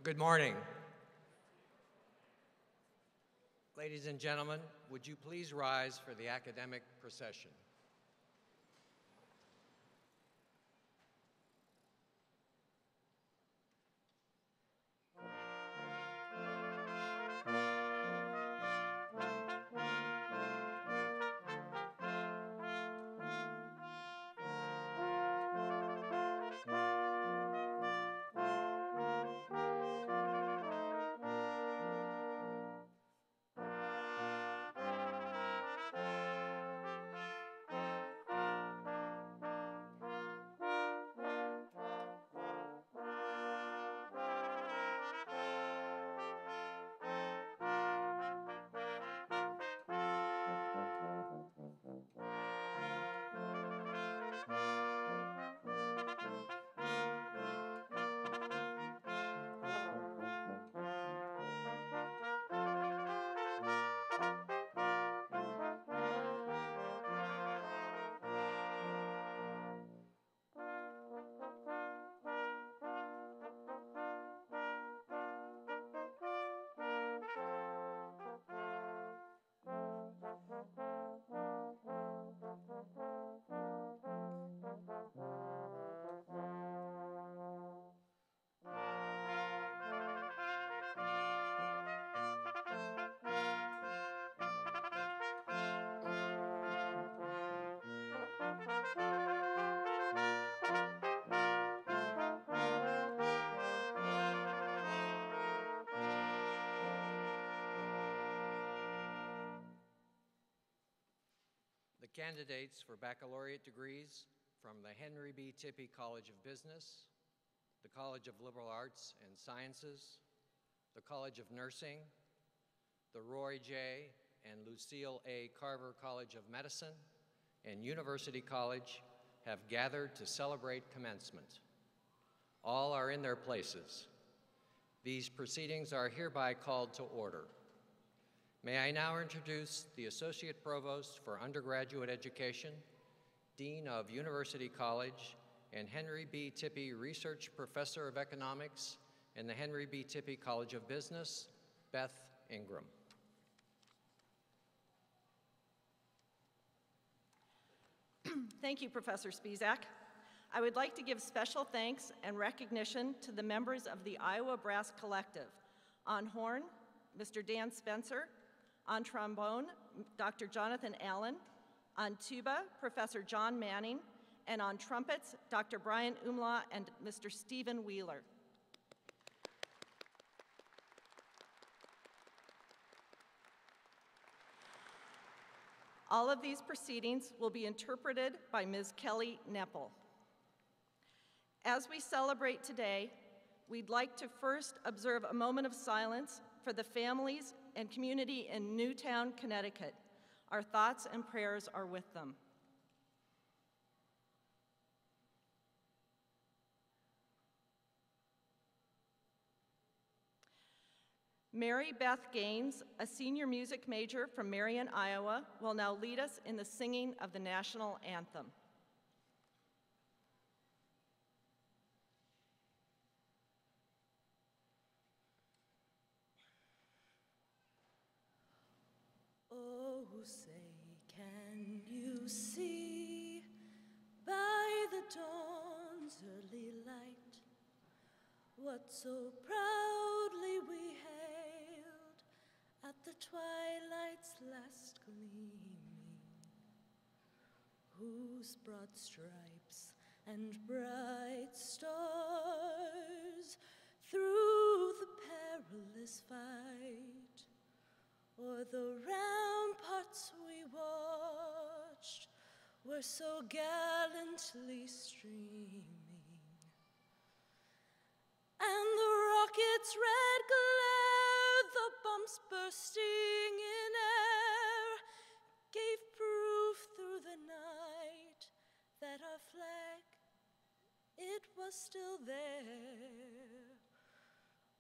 Good morning. Ladies and gentlemen, would you please rise for the academic procession? The candidates for baccalaureate degrees from the Henry B. Tippie College of Business, the College of Liberal Arts and Sciences, the College of Nursing, the Roy J. and Lucille A. Carver College of Medicine, and University College have gathered to celebrate commencement. All are in their places. These proceedings are hereby called to order. May I now introduce the Associate Provost for Undergraduate Education, Dean of University College, and Henry B. Tippie Research Professor of Economics in the Henry B. Tippie College of Business, Beth Ingram. Thank you, Professor Spizak. I would like to give special thanks and recognition to the members of the Iowa Brass Collective. On horn, Mr. Dan Spencer. On trombone, Dr. Jonathan Allen. On tuba, Professor John Manning. And on trumpets, Dr. Brian Umlaw and Mr. Stephen Wheeler. All of these proceedings will be interpreted by Ms. Kelly Neppel. As we celebrate today, we'd like to first observe a moment of silence for the families and community in Newtown, Connecticut. Our thoughts and prayers are with them. Mary Beth Gaines, a senior music major from Marion, Iowa, will now lead us in the singing of the national anthem. Oh, say, can you see by the dawn's early light what so proudly we hailed at the twilight's last gleaming, whose broad stripes and bright stars through the perilous fight o'er the ramparts we watched were so gallantly streaming, and the rocket's red glare, the bumps bursting in air, gave proof through the night that our flag, it was still there.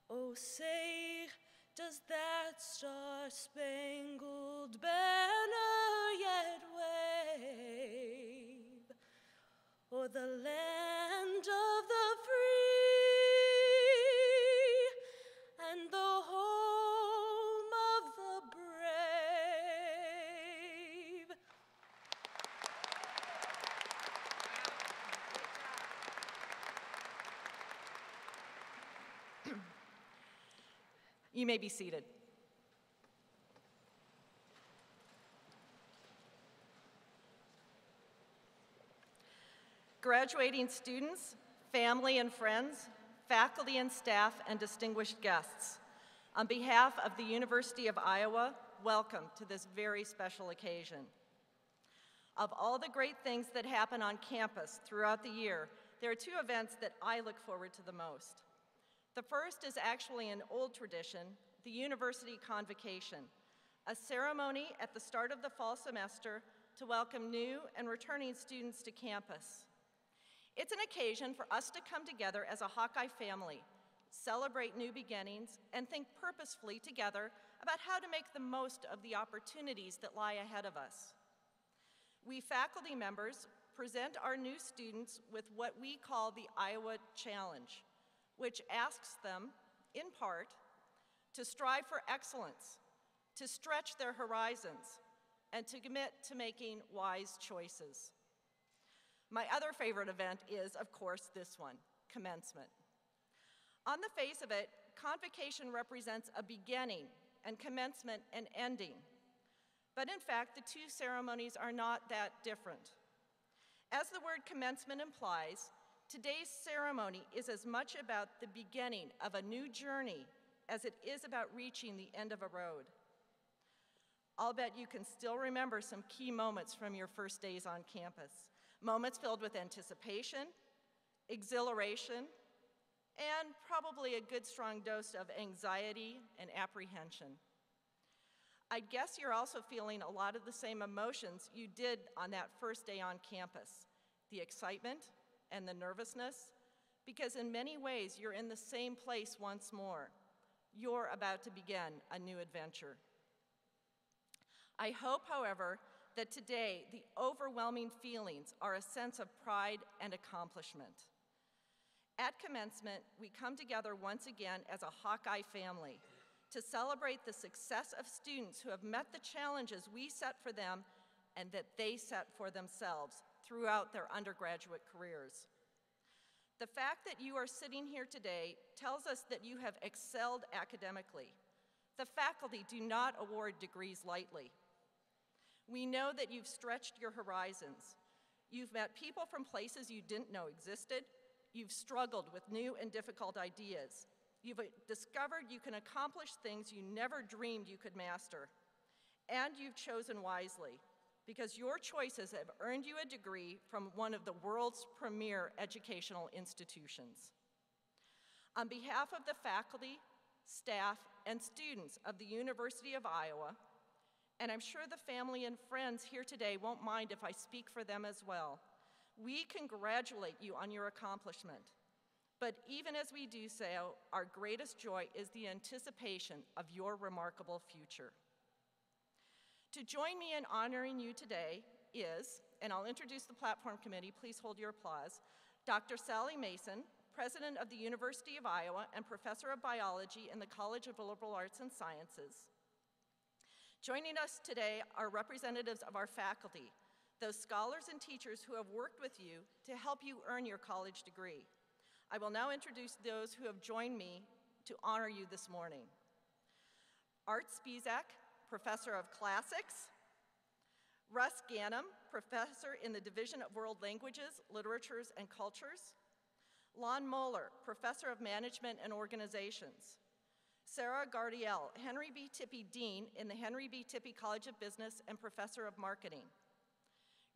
Oh, say, does that star-spangled banner yet wave o'er the land of the free You may be seated. Graduating students, family and friends, faculty and staff, and distinguished guests, on behalf of the University of Iowa, welcome to this very special occasion. Of all the great things that happen on campus throughout the year, there are two events that I look forward to the most. The first is actually an old tradition, the University Convocation, a ceremony at the start of the fall semester to welcome new and returning students to campus. It's an occasion for us to come together as a Hawkeye family, celebrate new beginnings, and think purposefully together about how to make the most of the opportunities that lie ahead of us. We faculty members present our new students with what we call the Iowa Challenge, which asks them, in part, to strive for excellence, to stretch their horizons, and to commit to making wise choices. My other favorite event is, of course, this one, Commencement. On the face of it, Convocation represents a beginning and Commencement an ending. But in fact, the two ceremonies are not that different. As the word commencement implies, today's ceremony is as much about the beginning of a new journey as it is about reaching the end of a road. I'll bet you can still remember some key moments from your first days on campus. Moments filled with anticipation, exhilaration, and probably a good strong dose of anxiety and apprehension. I guess you're also feeling a lot of the same emotions you did on that first day on campus, the excitement and the nervousness, because in many ways you're in the same place once more. You're about to begin a new adventure. I hope, however, that today the overwhelming feelings are a sense of pride and accomplishment. At Commencement, we come together once again as a Hawkeye family to celebrate the success of students who have met the challenges we set for them and that they set for themselves throughout their undergraduate careers. The fact that you are sitting here today tells us that you have excelled academically. The faculty do not award degrees lightly. We know that you've stretched your horizons. You've met people from places you didn't know existed. You've struggled with new and difficult ideas. You've discovered you can accomplish things you never dreamed you could master. And you've chosen wisely, because your choices have earned you a degree from one of the world's premier educational institutions. On behalf of the faculty, staff, and students of the University of Iowa, and I'm sure the family and friends here today won't mind if I speak for them as well, we congratulate you on your accomplishment. But even as we do so, our greatest joy is the anticipation of your remarkable future. To join me in honoring you today is, and I'll introduce the platform committee, please hold your applause, Dr. Sally Mason, President of the University of Iowa and Professor of Biology in the College of Liberal Arts and Sciences. Joining us today are representatives of our faculty, those scholars and teachers who have worked with you to help you earn your college degree. I will now introduce those who have joined me to honor you this morning. Art Spizak, Professor of Classics. Russ Ganem, Professor in the Division of World Languages, Literatures, and Cultures. Lon Moeller, Professor of Management and Organizations. Sarah Gardiel, Henry B. Tippie Dean in the Henry B. Tippie College of Business and Professor of Marketing.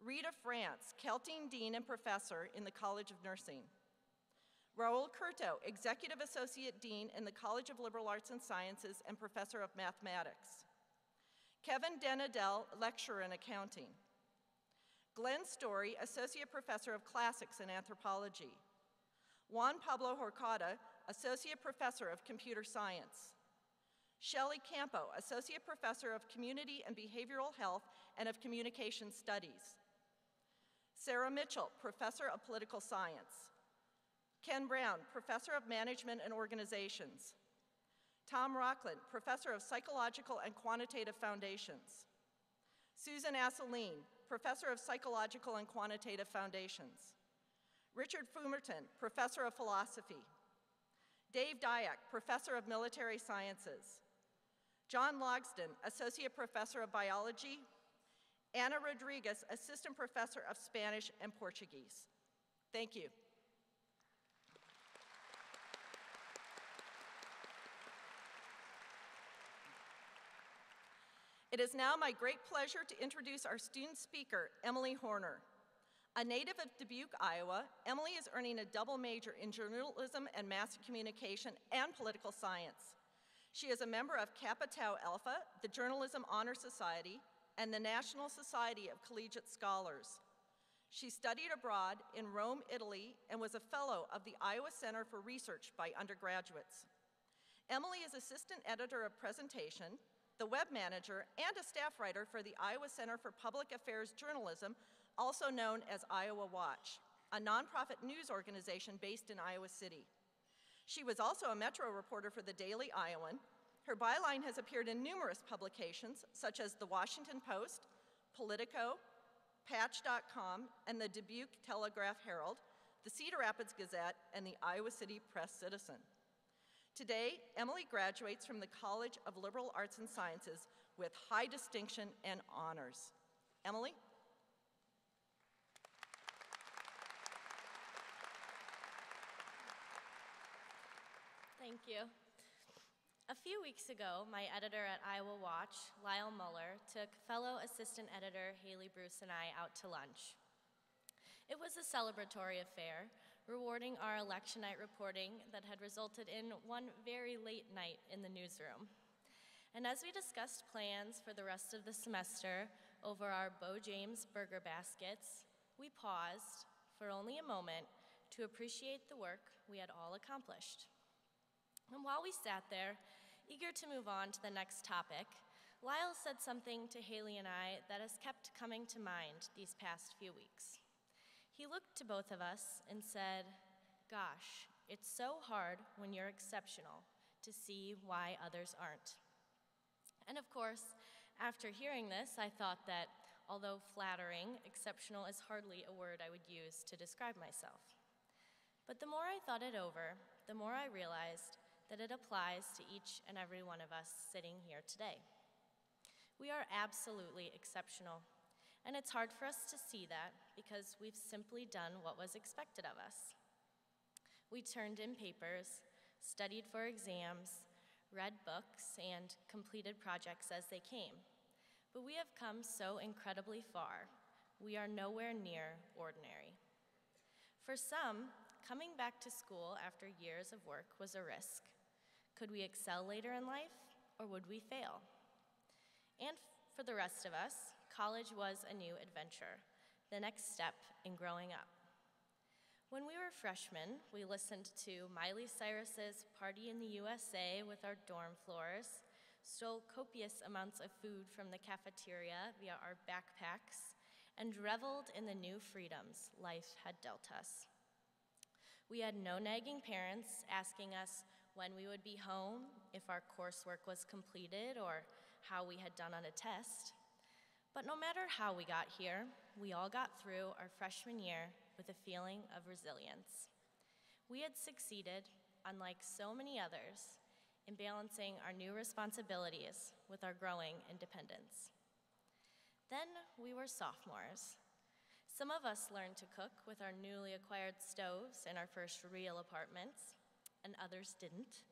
Rita France, Kelting Dean and Professor in the College of Nursing. Raul Curto, Executive Associate Dean in the College of Liberal Arts and Sciences and Professor of Mathematics. Kevin Denadel, Lecturer in Accounting. Glenn Story, Associate Professor of Classics and Anthropology. Juan Pablo Horcada, Associate Professor of Computer Science. Shelley Campo, Associate Professor of Community and Behavioral Health and of Communication Studies. Sarah Mitchell, Professor of Political Science. Ken Brown, Professor of Management and Organizations. Tom Rockland, Professor of Psychological and Quantitative Foundations. Susan Asseline, Professor of Psychological and Quantitative Foundations. Richard Fumerton, Professor of Philosophy. Dave Dyack, Professor of Military Sciences. John Logsdon, Associate Professor of Biology. Ana Rodriguez, Assistant Professor of Spanish and Portuguese. Thank you. It is now my great pleasure to introduce our student speaker, Emily Horner. A native of Dubuque, Iowa, Emily is earning a double major in journalism and mass communication and political science. She is a member of Kappa Tau Alpha, the Journalism Honor Society, and the National Society of Collegiate Scholars. She studied abroad in Rome, Italy, and was a fellow of the Iowa Center for Research by undergraduates. Emily is assistant editor of presentation, the web manager, and a staff writer for the Iowa Center for Public Affairs Journalism, also known as Iowa Watch, a nonprofit news organization based in Iowa City. She was also a Metro reporter for the Daily Iowan. Her byline has appeared in numerous publications, such as The Washington Post, Politico, Patch.com, and the Dubuque Telegraph-Herald, the Cedar Rapids Gazette, and the Iowa City Press-Citizen. Today, Emily graduates from the College of Liberal Arts and Sciences with high distinction and honors. Emily? Thank you. A few weeks ago, my editor at Iowa Watch, Lyle Muller, took fellow assistant editor Haley Bruce and I out to lunch. It was a celebratory affair, rewarding our election night reporting that had resulted in one very late night in the newsroom. And as we discussed plans for the rest of the semester over our Bo James burger baskets, we paused for only a moment to appreciate the work we had all accomplished. And while we sat there, eager to move on to the next topic, Lyle said something to Haley and I that has kept coming to mind these past few weeks. He looked to both of us and said, "Gosh, it's so hard when you're exceptional to see why others aren't." And of course, after hearing this, I thought that, although flattering, exceptional is hardly a word I would use to describe myself. But the more I thought it over, the more I realized that it applies to each and every one of us sitting here today. We are absolutely exceptional, and it's hard for us to see that because we've simply done what was expected of us. We turned in papers, studied for exams, read books, and completed projects as they came. But we have come so incredibly far, we are nowhere near ordinary. For some, coming back to school after years of work was a risk. Could we excel later in life, or would we fail? And for the rest of us, college was a new adventure, the next step in growing up. When we were freshmen, we listened to Miley Cyrus's Party in the USA with our dorm floors, stole copious amounts of food from the cafeteria via our backpacks, and reveled in the new freedoms life had dealt us. We had no nagging parents asking us when we would be home, if our coursework was completed, or how we had done on a test. But no matter how we got here, we all got through our freshman year with a feeling of resilience. We had succeeded, unlike so many others, in balancing our new responsibilities with our growing independence. Then we were sophomores. Some of us learned to cook with our newly acquired stoves in our first real apartments, and others didn't,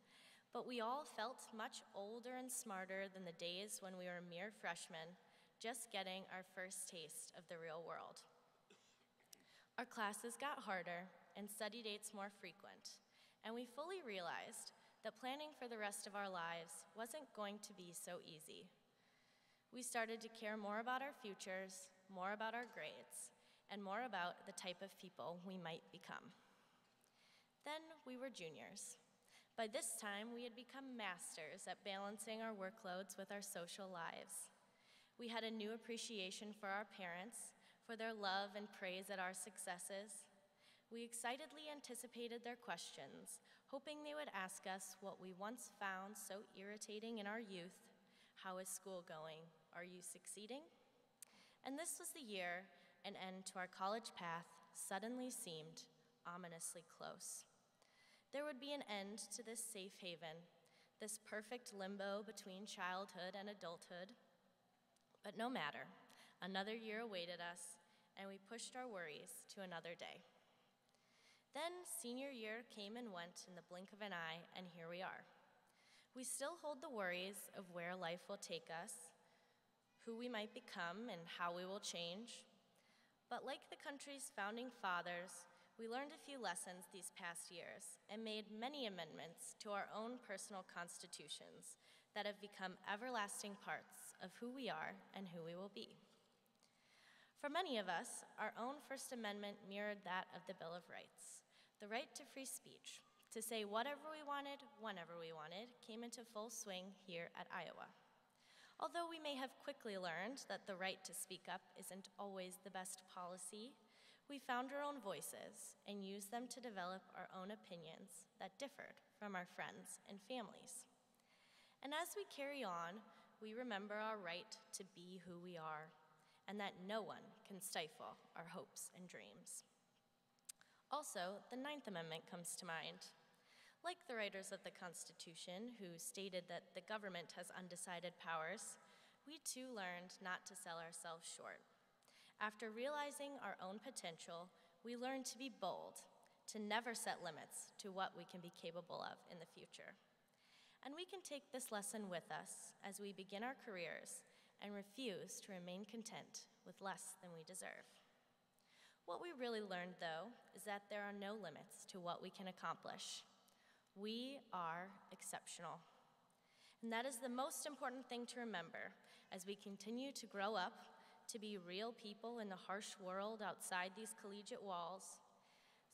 but we all felt much older and smarter than the days when we were mere freshmen, just getting our first taste of the real world. Our classes got harder and study dates more frequent, and we fully realized that planning for the rest of our lives wasn't going to be so easy. We started to care more about our futures, more about our grades, and more about the type of people we might become. Then we were juniors. By this time, we had become masters at balancing our workloads with our social lives. We had a new appreciation for our parents, for their love and praise at our successes. We excitedly anticipated their questions, hoping they would ask us what we once found so irritating in our youth: how is school going? Are you succeeding? And this was the year an end to our college path suddenly seemed ominously close. There would be an end to this safe haven, this perfect limbo between childhood and adulthood. But no matter, another year awaited us, and we pushed our worries to another day. Then senior year came and went in the blink of an eye, and here we are. We still hold the worries of where life will take us, who we might become, and how we will change. But like the country's founding fathers, we learned a few lessons these past years and made many amendments to our own personal constitutions that have become everlasting parts of who we are and who we will be. For many of us, our own First Amendment mirrored that of the Bill of Rights. The right to free speech, to say whatever we wanted, whenever we wanted, came into full swing here at Iowa. Although we may have quickly learned that the right to speak up isn't always the best policy, we found our own voices and used them to develop our own opinions that differed from our friends and families. And as we carry on, we remember our right to be who we are, and that no one can stifle our hopes and dreams. Also, the Ninth Amendment comes to mind. Like the writers of the Constitution, who stated that the government has undecided powers, we too learned not to sell ourselves short. After realizing our own potential, we learned to be bold, to never set limits to what we can be capable of in the future. And we can take this lesson with us as we begin our careers and refuse to remain content with less than we deserve. What we really learned, though, is that there are no limits to what we can accomplish. We are exceptional. And that is the most important thing to remember as we continue to grow up, to be real people in the harsh world outside these collegiate walls.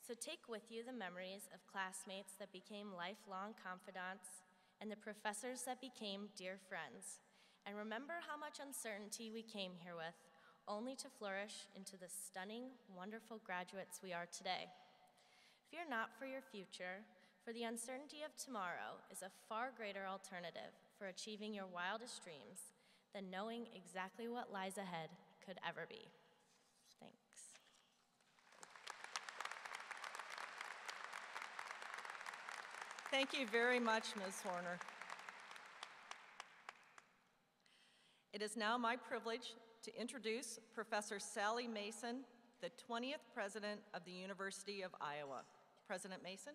So take with you the memories of classmates that became lifelong confidants and the professors that became dear friends. And remember how much uncertainty we came here with, only to flourish into the stunning, wonderful graduates we are today. Fear not for your future, for the uncertainty of tomorrow is a far greater alternative for achieving your wildest dreams than knowing exactly what lies ahead could ever be. Thanks. Thank you very much, Ms. Horner. It is now my privilege to introduce Professor Sally Mason, the 20th President of the University of Iowa. President Mason.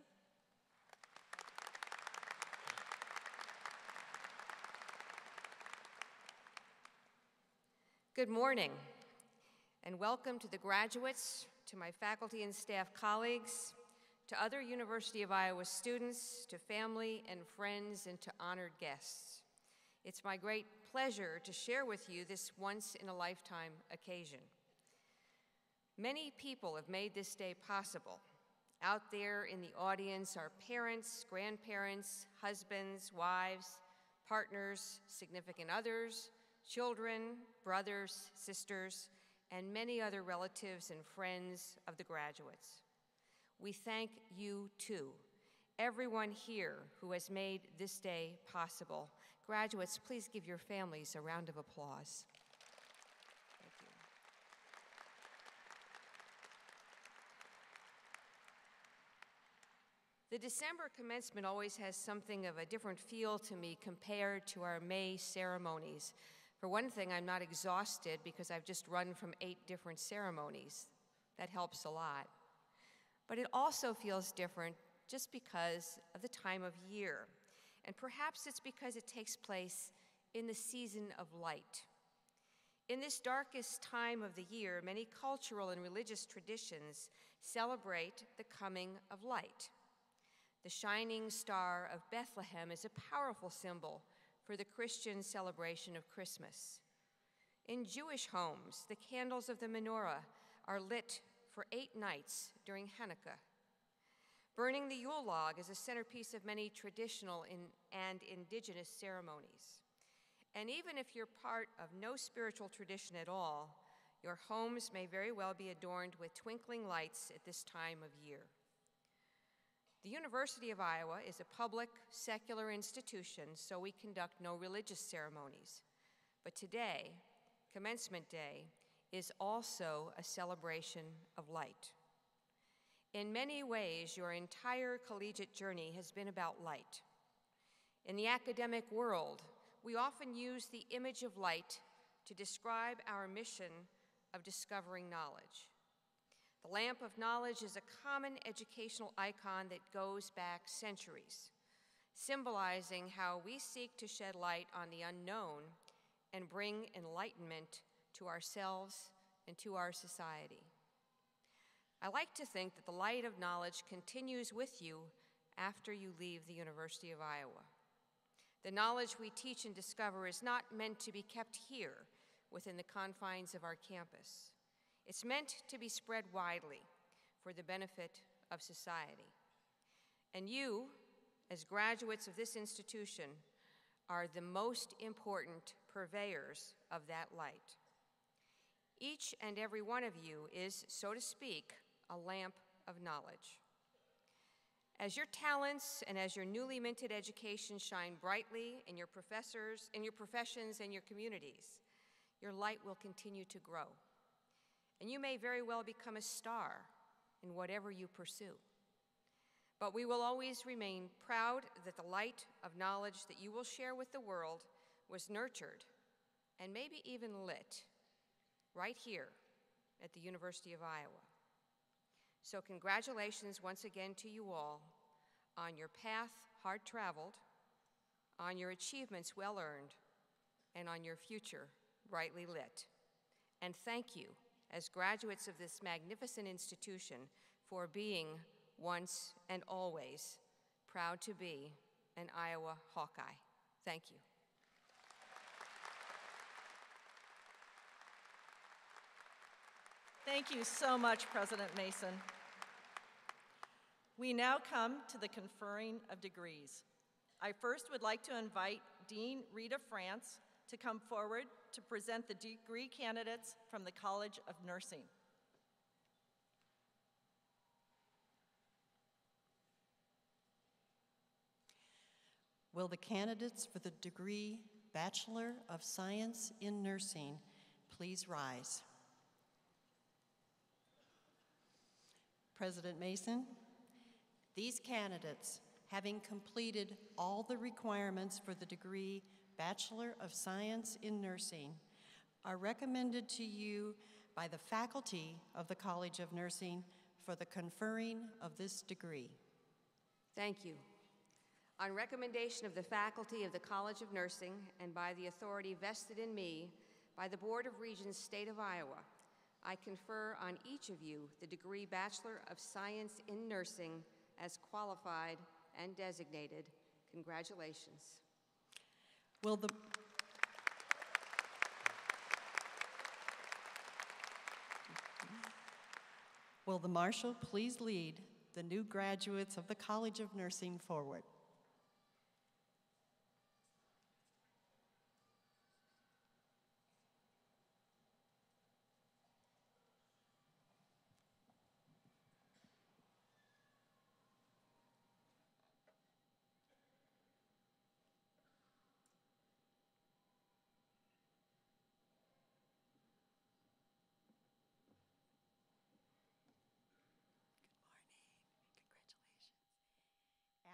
Good morning, and welcome to the graduates, to my faculty and staff colleagues, to other University of Iowa students, to family and friends, and to honored guests. It's my great pleasure to share with you this once-in-a-lifetime occasion. Many people have made this day possible. Out there in the audience are parents, grandparents, husbands, wives, partners, significant others, children, brothers, sisters, and many other relatives and friends of the graduates. We thank you too, everyone here who has made this day possible. Graduates, please give your families a round of applause. Thank you. The December commencement always has something of a different feel to me compared to our May ceremonies. For one thing, I'm not exhausted because I've just run from 8 different ceremonies. That helps a lot. But it also feels different just because of the time of year. And perhaps it's because it takes place in the season of light. In this darkest time of the year, many cultural and religious traditions celebrate the coming of light. The shining star of Bethlehem is a powerful symbol for the Christian celebration of Christmas. In Jewish homes, the candles of the menorah are lit for 8 nights during Hanukkah. Burning the Yule log is a centerpiece of many traditional and indigenous ceremonies. And even if you're part of no spiritual tradition at all, your homes may very well be adorned with twinkling lights at this time of year. The University of Iowa is a public, secular institution, so we conduct no religious ceremonies. But today, Commencement Day, is also a celebration of light. In many ways, your entire collegiate journey has been about light. In the academic world, we often use the image of light to describe our mission of discovering knowledge. The lamp of knowledge is a common educational icon that goes back centuries, symbolizing how we seek to shed light on the unknown and bring enlightenment to ourselves and to our society. I like to think that the light of knowledge continues with you after you leave the University of Iowa. The knowledge we teach and discover is not meant to be kept here within the confines of our campus. It's meant to be spread widely for the benefit of society. And you, as graduates of this institution, are the most important purveyors of that light. Each and every one of you is, so to speak, a lamp of knowledge. As your talents and as your newly minted education shine brightly in your professors, in your professions and your communities, your light will continue to grow. And you may very well become a star in whatever you pursue. But we will always remain proud that the light of knowledge that you will share with the world was nurtured and maybe even lit right here at the University of Iowa. So congratulations once again to you all on your path hard-traveled, on your achievements well-earned, and on your future brightly lit. And thank you, as graduates of this magnificent institution, for being once and always proud to be an Iowa Hawkeye. Thank you. Thank you so much, President Mason. We now come to the conferring of degrees. I first would like to invite Dean Rita France to come forward to present the degree candidates from the College of Nursing. Will the candidates for the degree Bachelor of Science in Nursing please rise? President Mason, these candidates, having completed all the requirements for the degree Bachelor of Science in Nursing, are recommended to you by the faculty of the College of Nursing for the conferring of this degree. Thank you. On recommendation of the faculty of the College of Nursing and by the authority vested in me by the Board of Regents, State of Iowa, I confer on each of you the degree Bachelor of Science in Nursing as qualified and designated. Congratulations. Will the Marshal please lead the new graduates of the College of Nursing forward?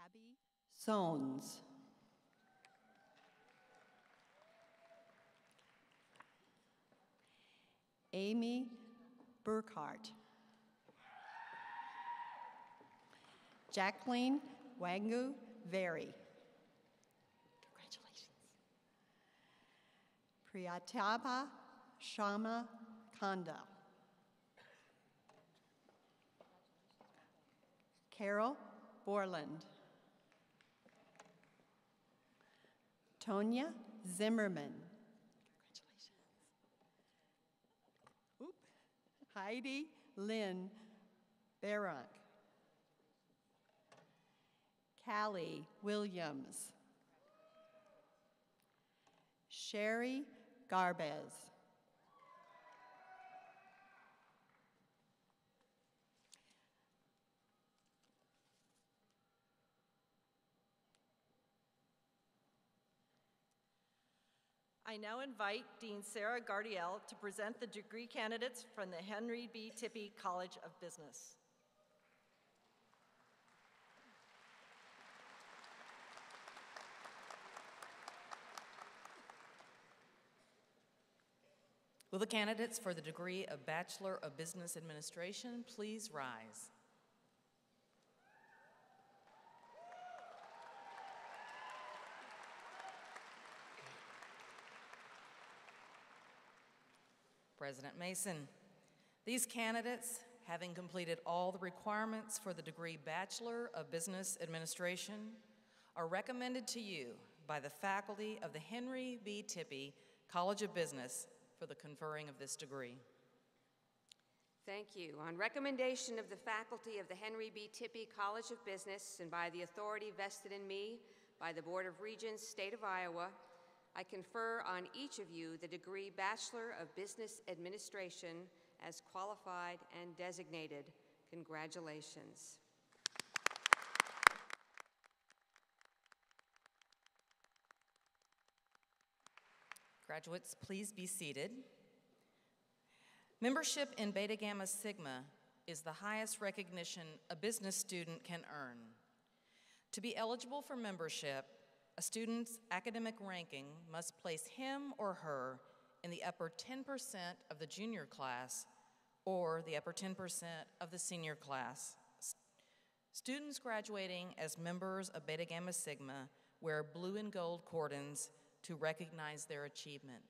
Abby Sones. Amy Burkhart. Jacqueline Wangu Very. Congratulations. Priyataba Shama Kanda. Carol Borland. Tonya Zimmerman. Congratulations. Heidi Lynn Barak. Callie Williams. Sherry Garbez. I now invite Dean Sarah Gardiel to present the degree candidates from the Henry B. Tippie College of Business. Will the candidates for the degree of Bachelor of Business Administration please rise? President Mason, these candidates, having completed all the requirements for the degree Bachelor of Business Administration, are recommended to you by the faculty of the Henry B. Tippie College of Business for the conferring of this degree. Thank you. On recommendation of the faculty of the Henry B. Tippie College of Business and by the authority vested in me by the Board of Regents, State of Iowa, I confer on each of you the degree Bachelor of Business Administration as qualified and designated. Congratulations. Graduates, please be seated. Membership in Beta Gamma Sigma is the highest recognition a business student can earn. To be eligible for membership, a student's academic ranking must place him or her in the upper 10% of the junior class or the upper 10% of the senior class. Students graduating as members of Beta Gamma Sigma wear blue and gold cordons to recognize their achievement.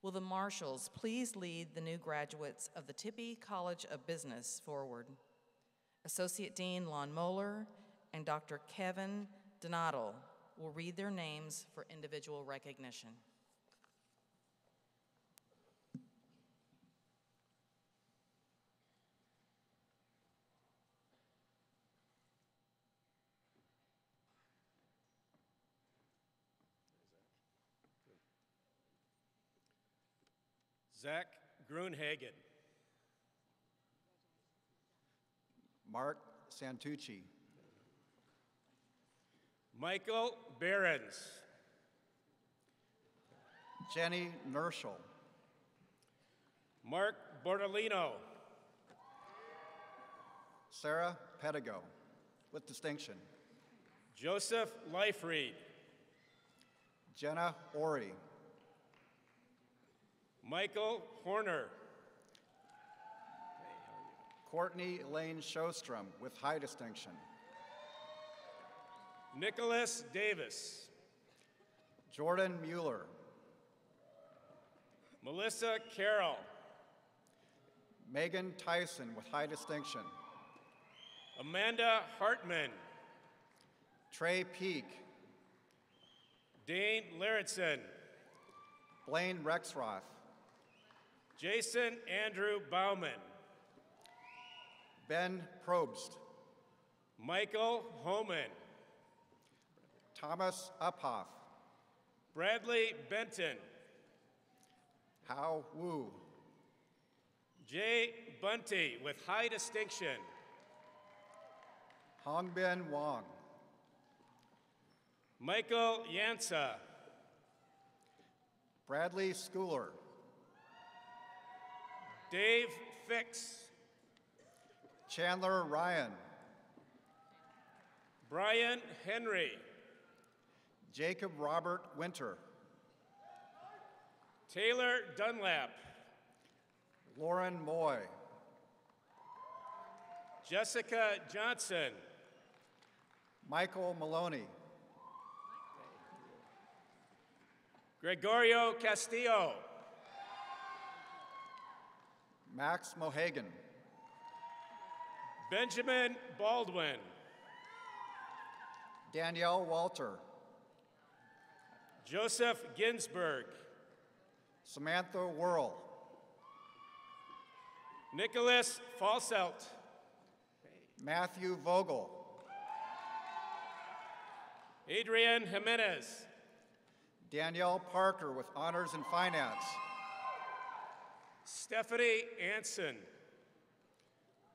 Will the marshals please lead the new graduates of the Tippie College of Business forward? Associate Dean Lon Moeller and Dr. Kevin Donato will read their names for individual recognition. Zach Grunhagen. Mark Santucci. Michael Behrens. Jenny Nerschel. Mark Bordolino. Sarah Pedigo, with distinction. Joseph Leifried. Jenna Ori. Michael Horner. Courtney Elaine Shostrom, with high distinction. Nicholas Davis. Jordan Mueller. Melissa Carroll. Megan Tyson, with high distinction. Amanda Hartman. Trey Peak. Dane Larritzen. Blaine Rexroth. Jason Andrew Bauman. Ben Probst. Michael Homan. Thomas Uphoff. Bradley Benton. Hao Wu. Jay Bunty with high distinction. Hongbin Wong. Michael Yansa. Bradley Schooler. Dave Fix. Chandler Ryan. Brian Henry. Jacob Robert Winter. Taylor Dunlap. Lauren Moy. Jessica Johnson. Michael Maloney. Gregorio Castillo. Max Mohagan. Benjamin Baldwin. Danielle Walter. Joseph Ginsberg. Samantha Worrell. Nicholas Falselt. Matthew Vogel. Adrian Jimenez. Danielle Parker with honors in finance. Stephanie Anson.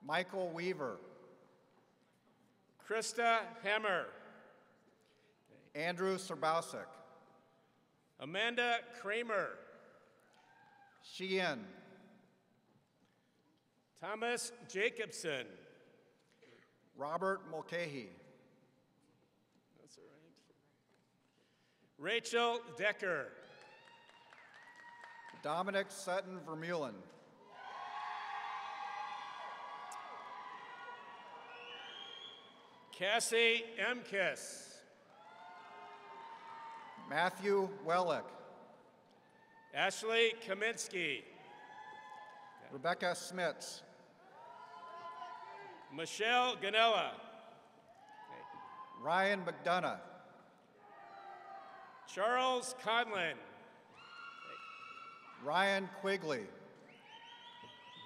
Michael Weaver. Krista Hemmer. Andrew Serbausic. Amanda Kramer. Sheehan. Thomas Jacobson. Robert Mulcahy. That's all right. Rachel Decker. Dominic Sutton Vermeulen. Cassie Emkiss. Matthew Wellick. Ashley Kaminsky. Rebecca Smits. Michelle Ganella. Ryan McDonough. Charles Conlin. Ryan Quigley.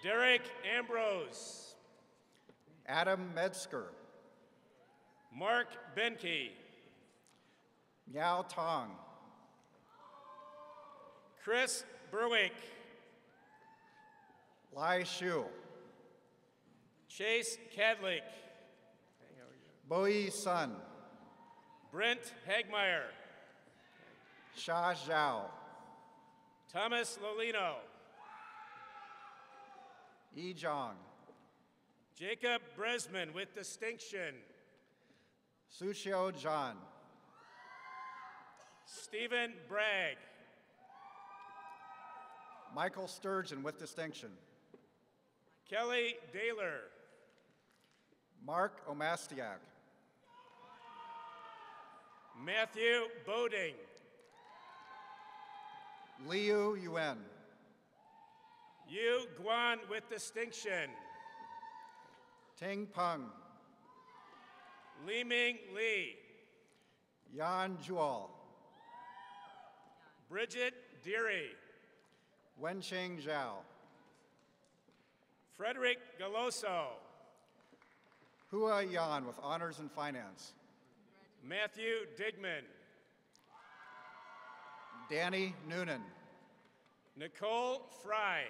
Derek Ambrose. Adam Metzger. Mark Benke. Miao Tong. Chris Berwick. Lai Shu. Chase Cadlick. Boyi Sun. Brent Hagmeyer. Sha Zhao. Thomas Lolino. Yi Zhang. Jacob Bresman with distinction. Sushio Zhan. Stephen Bragg. Michael Sturgeon with distinction. Kelly Daler. Mark Omastiak. Matthew Boding. Liu Yuen. Yu Guan with distinction. Ting Peng. Li Ming Lee. Yan Zhuo. Bridget Deary. Wenqing Zhao. Frederick Galoso. Hua Yan with honors in finance. Matthew Digman. Danny Noonan. Nicole Fry.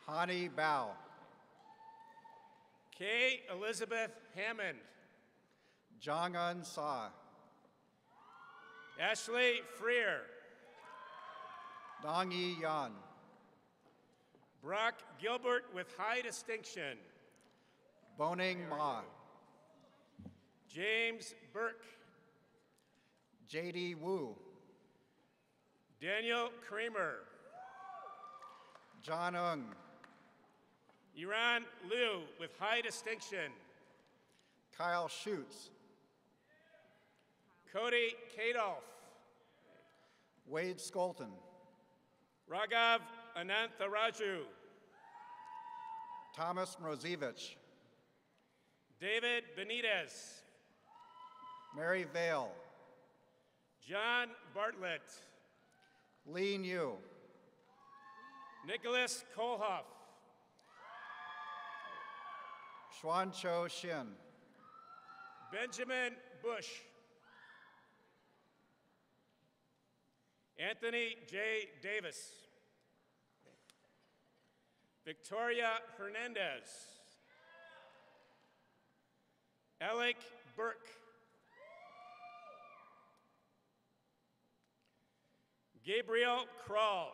Hani Bao. Kay Elizabeth Hammond. Jong-un Sa. Ashley Freer. Dong-yi Yan. Brock Gilbert with high distinction. Boning Ma. James Burke. J.D. Wu. Daniel Kramer. John Ung. Iran Liu with high distinction. Kyle Schutz. Cody Kadolf. Wade Skolton. Raghav Anantharaju. Thomas Mrozevich. David Benitez. Mary Vale. John Bartlett. Lee New. Nicholas Kolhoff. Xuancho Shin. Benjamin Bush. Anthony J. Davis. Victoria Hernandez. Alec Burke. Gabriel Kroll.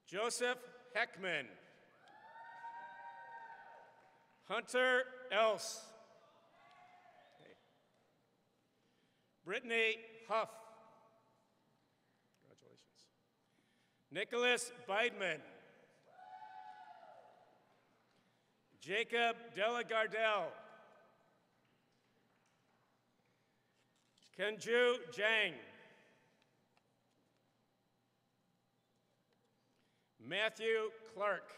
Joseph Heckman. Hunter Else. Brittany Huff. Congratulations. Nicholas Beidman. Jacob Delagardelle. Kenju Jang. Matthew Clark.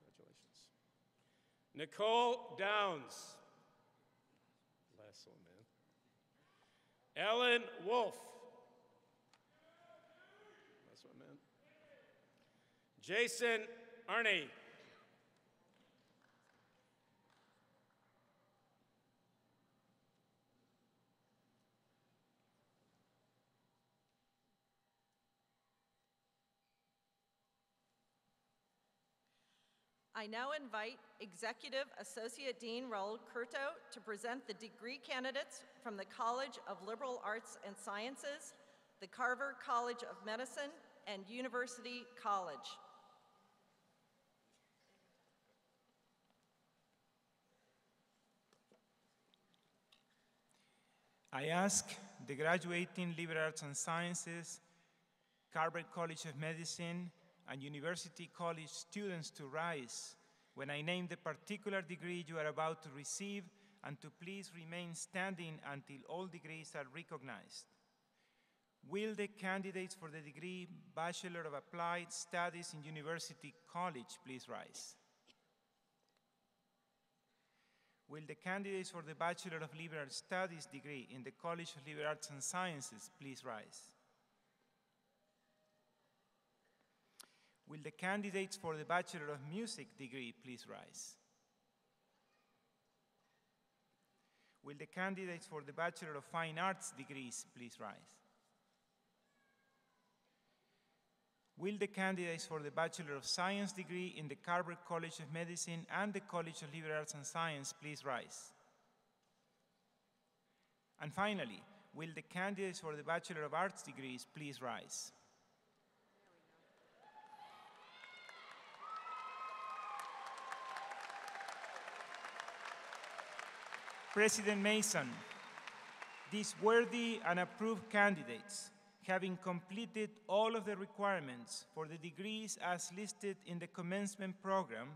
Congratulations. Nicole Downs. Last one, man. Ellen Wolf. Last one, man. Jason Arney. I now invite Executive Associate Dean Raul Curto to present the degree candidates from the College of Liberal Arts and Sciences, the Carver College of Medicine, and University College. I ask the graduating liberal arts and sciences, Carver College of Medicine, and University College students to rise when I name the particular degree you are about to receive, and to please remain standing until all degrees are recognized. Will the candidates for the degree Bachelor of Applied Studies in University College please rise? Will the candidates for the Bachelor of Liberal Studies degree in the College of Liberal Arts and Sciences please rise? Will the candidates for the Bachelor of Music degree please rise? Will the candidates for the Bachelor of Fine Arts degrees please rise? Will the candidates for the Bachelor of Science degree in the Carver College of Medicine and the College of Liberal Arts and Science please rise? And finally, will the candidates for the Bachelor of Arts degrees please rise? President Mason, these worthy and approved candidates, having completed all of the requirements for the degrees as listed in the commencement program,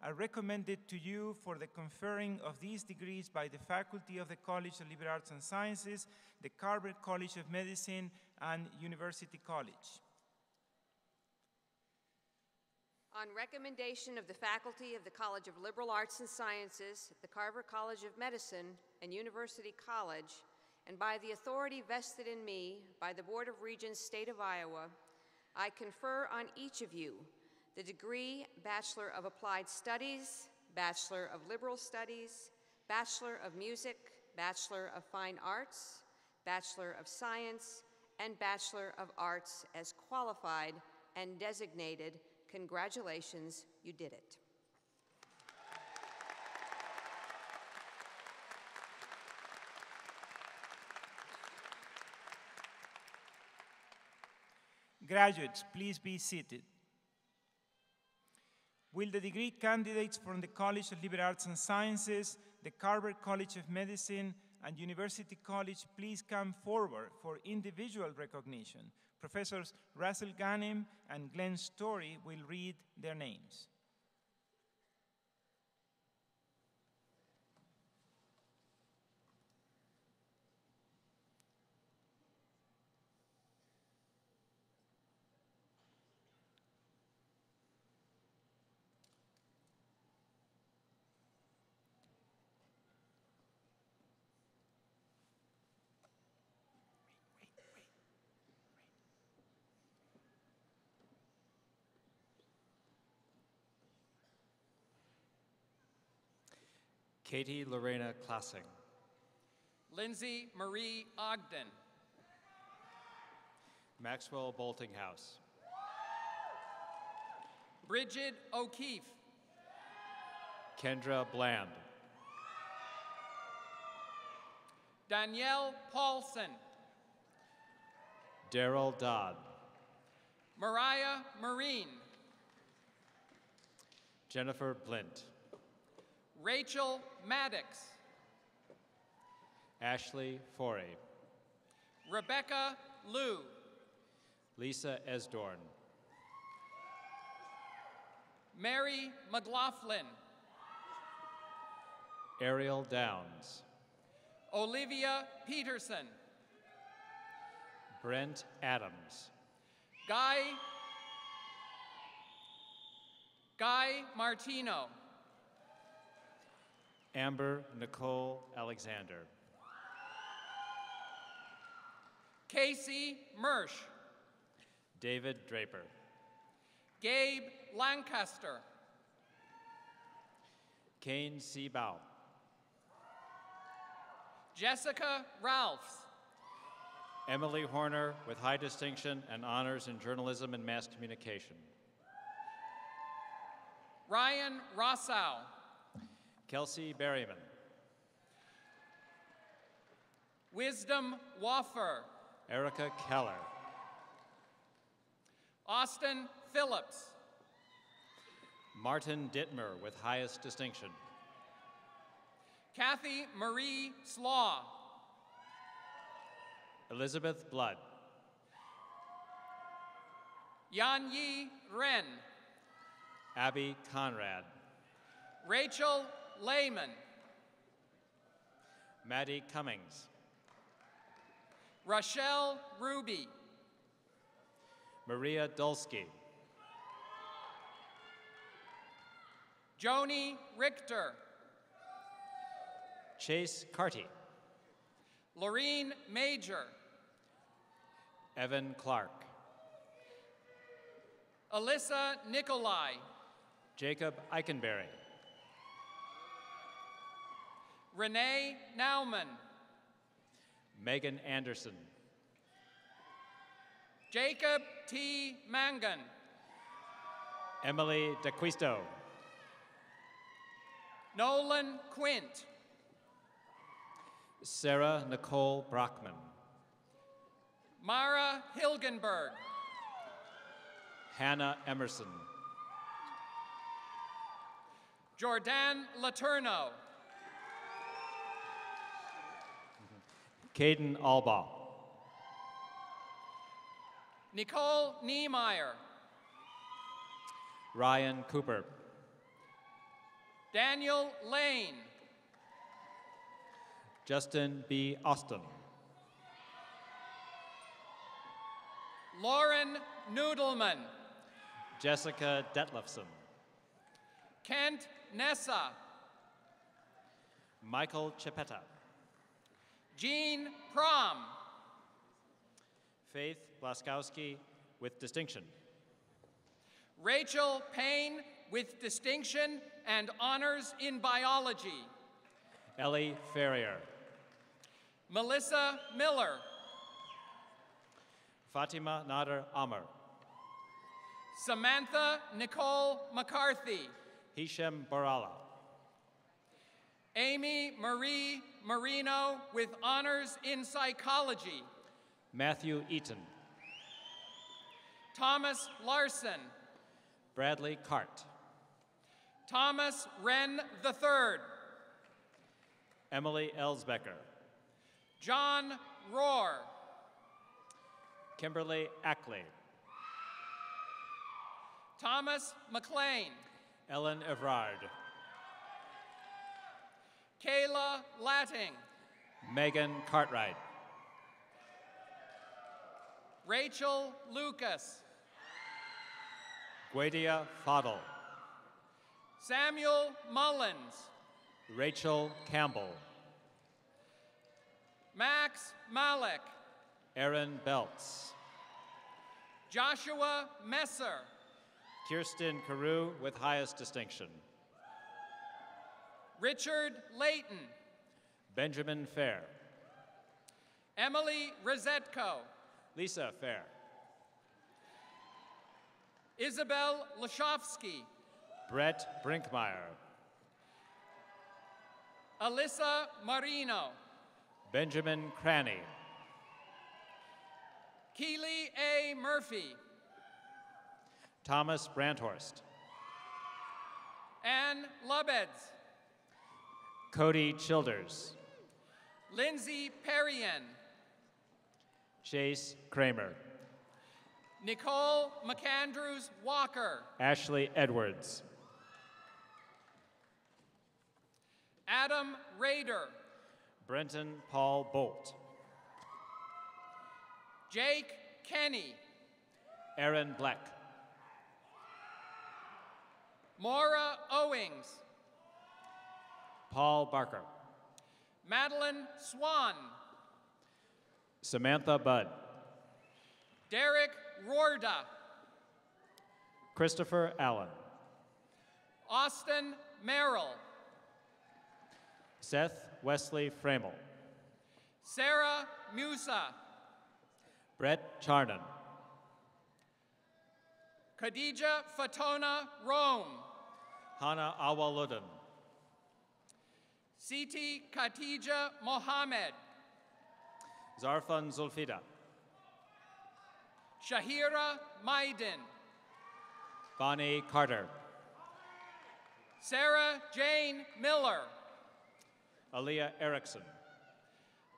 are recommended to you for the conferring of these degrees by the faculty of the College of Liberal Arts and Sciences, the Carver College of Medicine, and University College. On recommendation of the faculty of the College of Liberal Arts and Sciences, the Carver College of Medicine, and University College, and by the authority vested in me by the Board of Regents, State of Iowa, I confer on each of you the degree Bachelor of Applied Studies, Bachelor of Liberal Studies, Bachelor of Music, Bachelor of Fine Arts, Bachelor of Science, and Bachelor of Arts as qualified and designated. Congratulations, you did it. Graduates, please be seated. Will the degree candidates from the College of Liberal Arts and Sciences, the Carver College of Medicine, and University College please come forward for individual recognition? Professors Russell Ganem and Glenn Story will read their names. Katie Lorena Klassing. Lindsay Marie Ogden. Maxwell Boltinghouse. Bridget O'Keefe. Kendra Bland. Danielle Paulson. Daryl Dodd. Mariah Marine. Jennifer Blint. Rachel Maddox. Ashley Forey. Rebecca Liu. Lisa Esdorn. Mary McLaughlin. Ariel Downs. Olivia Peterson. Brent Adams. Guy Martino. Amber Nicole Alexander. Casey Mersch. David Draper. Gabe Lancaster. Kane Seabow. Jessica Ralphs. Emily Horner with high distinction and honors in journalism and mass communication. Ryan Rossau. Kelsey Berryman. Wisdom Waffer. Erica Keller. Austin Phillips. Martin Dittmer with highest distinction. Kathy Marie Slaw. Elizabeth Blood. Yanyi Ren. Abby Conrad. Rachel Lehman. Maddie Cummings. Rochelle Ruby. Maria Dulski. Joni Richter. Chase Carty. Laureen Major. Evan Clark. Alyssa Nikolai. Jacob Eikenberry. Renee Nauman. Megan Anderson. Jacob T. Mangan. Emily DeQuisto. Nolan Quint. Sarah Nicole Brockman. Mara Hilgenberg. Hannah Emerson. Jordan Laterno. Caden Albaugh. Nicole Niemeyer. Ryan Cooper. Daniel Lane. Justin B. Austin. Lauren Noodleman. Jessica Detlefson. Kent Nessa. Michael Chipetta. Jean Prom. Faith Blaskowski with distinction. Rachel Payne with distinction and honors in biology. Ellie Ferrier. Melissa Miller. Fatima Nader Amr. Samantha Nicole McCarthy. Hisham Barala. Amy Marie Marino with honors in psychology. Matthew Eaton. Thomas Larson. Bradley Cart. Thomas Wren III. Emily Elsbecker. John Rohr. Kimberly Ackley. Thomas McLean. Ellen Evrard. Kayla Latting. Megan Cartwright. Rachel Lucas. Guedia Fadl. Samuel Mullins. Rachel Campbell. Max Malik. Aaron Belts. Joshua Messer. Kirsten Carew with highest distinction. Richard Layton. Benjamin Fair. Emily Rosetko. Lisa Fair. Isabel Lashovsky. Brett Brinkmeyer. Alyssa Marino. Benjamin Cranny. Keely A. Murphy. Thomas Brandhorst. Ann Lubeds. Cody Childers. Lindsay Perrian. Chase Kramer. Nicole McAndrews Walker. Ashley Edwards. Adam Rader. Brenton Paul Bolt. Jake Kenny. Aaron Black. Maura Owings. Paul Barker. Madeline Swan. Samantha Budd. Derek Rorda. Christopher Allen. Austin Merrill. Seth Wesley Framel. Sarah Musa. Brett Charnan. Khadija Fatona Rome. Hana Awaludin. Siti Khatija Mohammed. Zarfan Zulfida. Shahira Maiden. Bonnie Carter. Sarah Jane Miller. Aaliyah Erickson.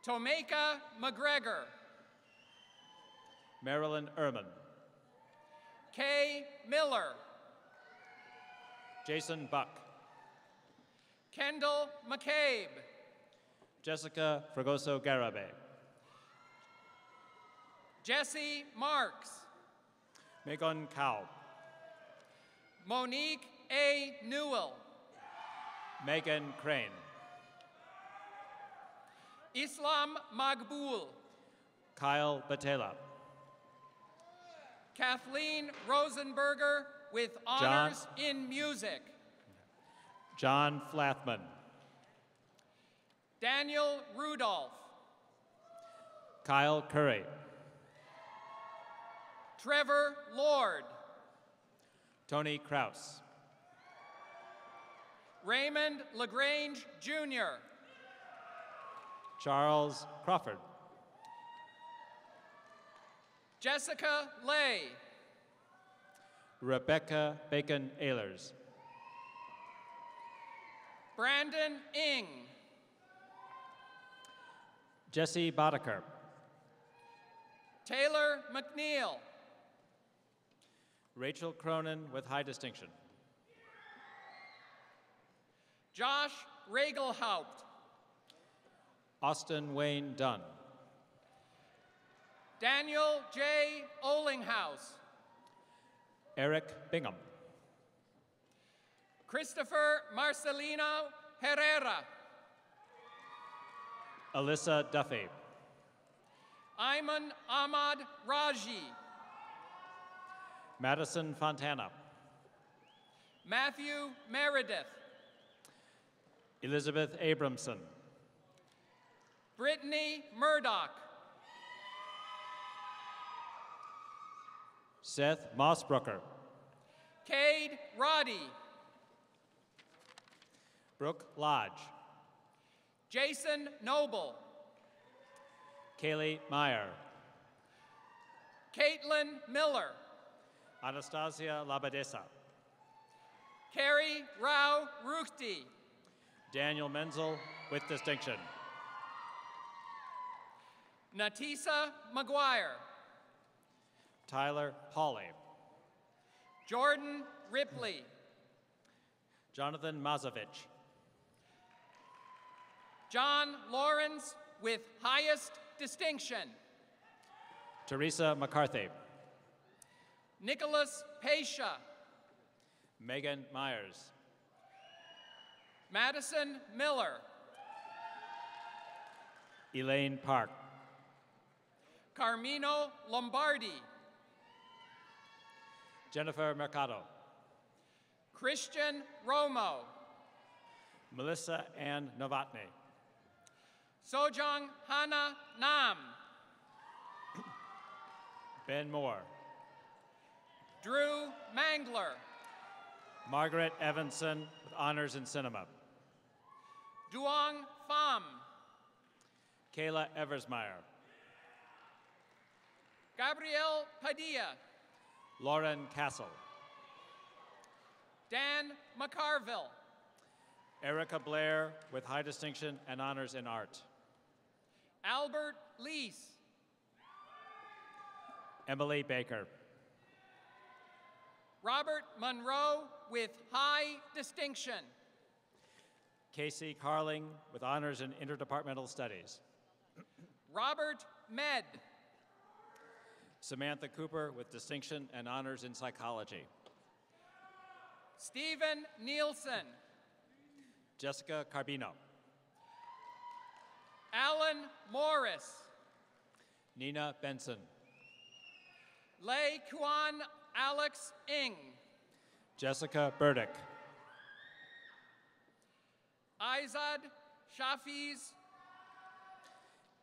Tomeka McGregor. Marilyn Ehrman. Kay Miller. Jason Buck. Kendall McCabe. Jessica Fragoso Garabe. Jesse Marks. Megan Cow. Monique A. Newell. Megan Crane. Islam Maghboul. Kyle Batela. Kathleen Rosenberger with honors in music. John Flathman. Daniel Rudolph. Kyle Curry. Trevor Lord. Tony Kraus. Raymond LaGrange Jr. Charles Crawford. Jessica Lay. Rebecca Bacon Ehlers. Brandon Ing. Jesse Boddicker. Taylor McNeil. Rachel Cronin with high distinction. Josh Regelhaupt. Austin Wayne Dunn. Daniel J. Olinghouse. Eric Bingham. Christopher Marcelino Herrera. Alyssa Duffy. Ayman Ahmad Raji. Madison Fontana. Matthew Meredith. Elizabeth Abramson. Brittany Murdoch. Seth Mossbrooker. Cade Roddy. Brooke Lodge. Jason Noble. Kaylee Meyer. Caitlin Miller. Anastasia Labadesa. Carrie Rao Ruchti. Daniel Menzel with distinction. Natisa McGuire. Tyler Hawley. Jordan Ripley. Jonathan Mazovich. John Lawrence with highest distinction. Teresa McCarthy. Nicholas Pasha. Megan Myers. Madison Miller. Elaine Park. Carmino Lombardi. Jennifer Mercado. Christian Romo. Melissa Ann Novotny. Sojong Hana Nam. Ben Moore. Drew Mangler. Margaret Evanson with honors in cinema. Duong Pham. Kayla Eversmeyer. Gabrielle Padilla. Lauren Castle. Dan McCarville. Erica Blair with high distinction and honors in art. Albert Lease. Emily Baker. Robert Monroe with high distinction. Casey Carling with honors in interdepartmental studies. Robert Med. Samantha Cooper with distinction and honors in psychology. Stephen Nielsen. Jessica Carbino. Alan Morris. Nina Benson. Lei Kuan Alex Ng. Jessica Burdick. Izad Shafiz.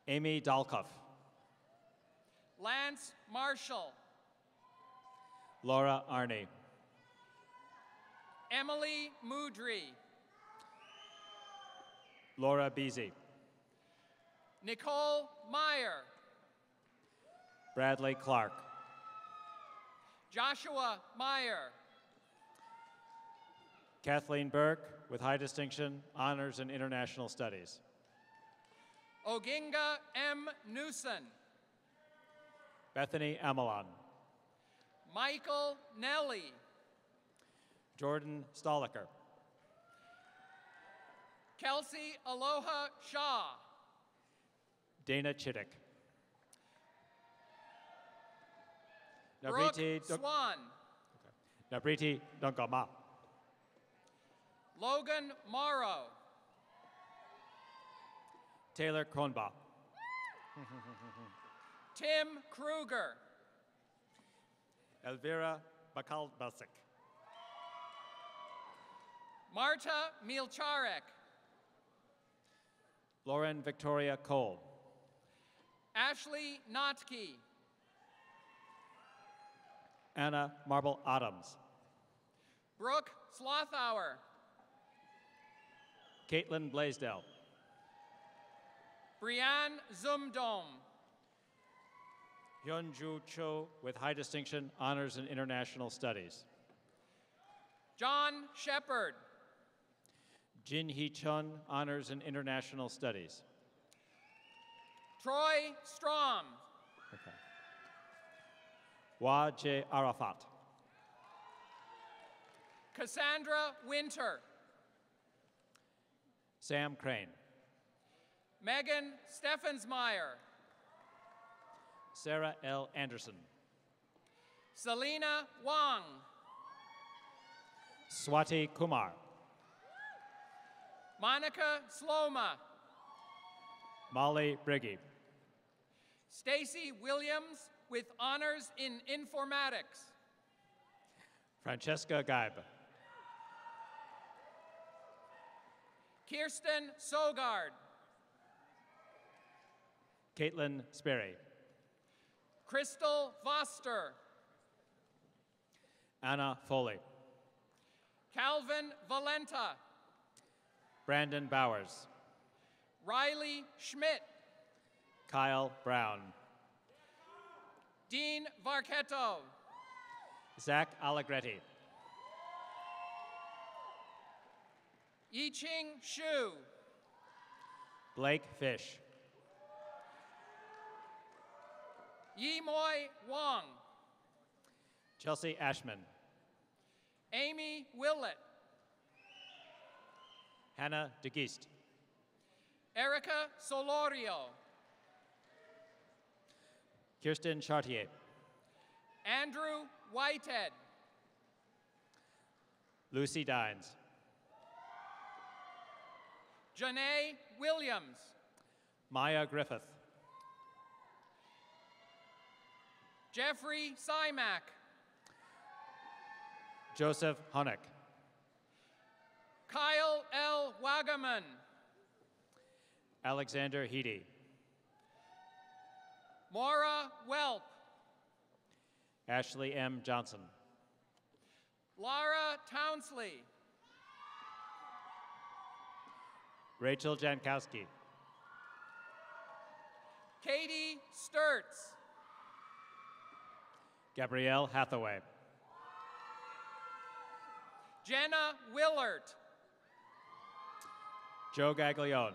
Amy Dalkoff. Lance Marshall. Laura Arney. Emily Moudry. Laura Beasy. Nicole Meyer. Bradley Clark. Joshua Meyer. Kathleen Burke with high distinction, honors in international studies. Oginga M. Newson. Bethany Amelon. Michael Nelly. Jordan Stoliker. Kelsey Aloha Shaw. Dana Chittick. Brooke Swan. Nabriti Dunkama. Logan Morrow. Taylor Kronbaugh. Tim Kruger. Elvira Bakalbasik. Marta Milcharek. Lauren Victoria Cole. Ashley Notke. Anna Marble Adams. Brooke Slothauer. Caitlin Blaisdell. Brianne Zumdom. Hyunju Cho with high distinction, honors in international studies. John Shepard. Jin Hee Chun, honors in international studies. Troy Strom. Okay. Wa J. Arafat. Cassandra Winter. Sam Crane. Megan Steffensmeyer. Sarah L. Anderson. Selena Wang. Swati Kumar. Monica Sloma. Molly Briggy. Stacy Williams with honors in informatics. Francesca Geib. Kirsten Sogard. Caitlin Sperry. Crystal Foster. Anna Foley. Calvin Valenta. Brandon Bowers. Riley Schmidt. Kyle Brown. Dean Varchetto. Zach Allegretti. Yiching Shu. Blake Fish. Yimoy Wong. Chelsea Ashman. Amy Willett. Hannah DeGeest. Erica Solorio. Kirsten Chartier. Andrew Whitehead. Lucy Dines. Janae Williams. Maya Griffith. Jeffrey Simak. Joseph Honeck. Kyle L. Wagaman. Alexander Heedy. Maura Welp. Ashley M. Johnson. Laura Townsley. Rachel Jankowski. Katie Sturts. Gabrielle Hathaway. Jenna Willert. Joe Gaglione.